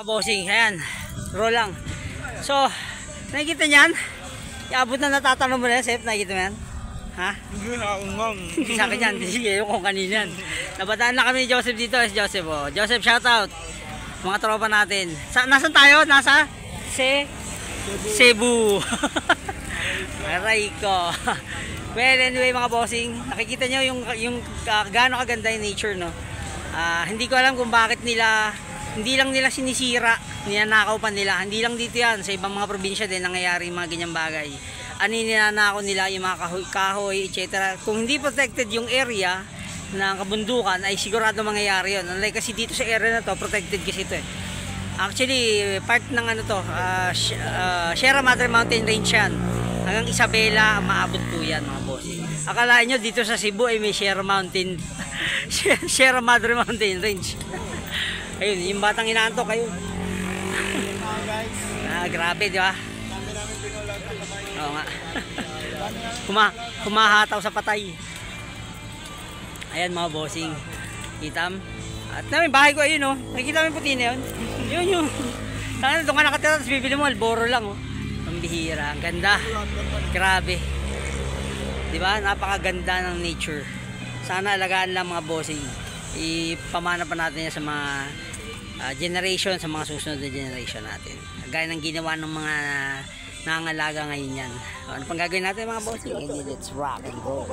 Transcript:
Bossing, ayan, roll lang. So, nakikita niyan? Iabot na natatanong mo na, Seth, nakikita mo yan? Ha? Hindi sa akin yan, hindi yung kung kanina yan. Nabataan na kami ni Joseph dito, si Joseph, oh. Joseph, shoutout. Mga tropa natin. Nasaan tayo? Nasa? Cebu. Aray ko. Well, anyway mga bossing, nakikita nyo yung gaano kaganda yung nature, no? Hindi ko alam kung bakit hindi lang nila sinisira, ninanakaw pa nila. Hindi lang dito yan, sa ibang mga probinsya din nangyayari yung mga ganyang bagay. Ninanakaw nila yung mga kahoy, etc. Kung hindi protected yung area ng kabundukan, ay sigurado mangyayari yun. Unlike kasi dito sa area na to, protected kasi ito eh. Actually, part ng ano to, Sierra Madre Mountain Range yan. Hanggang Isabela, maabot po yan mga bossing. Akalain nyo dito sa Cebu ay may Sierra Madre Mountain Range. Ayun, yung batang inaantok kayo. Grabe, di ba? Oo nga. Humahataw sa patay. Ayan mga bossing. Kitam. At namin bahay ko, ayun oh. Nakikita mo yung puti na yun. Yun yung. Sana doon ka nakatira, tapos bibili mo, Alboro lang oh. Pambihira. Ang ganda. Grabe. Di ba? Napakaganda ng nature. Sana alagaan lang mga bossing. Ipamana pa natin yan sa mga generation, sa mga susunod na generation natin. Gaya ng ginawa ng mga nangangalaga ngayon yan. Ano pang gagawin natin mga bossing? Let's rock and roll.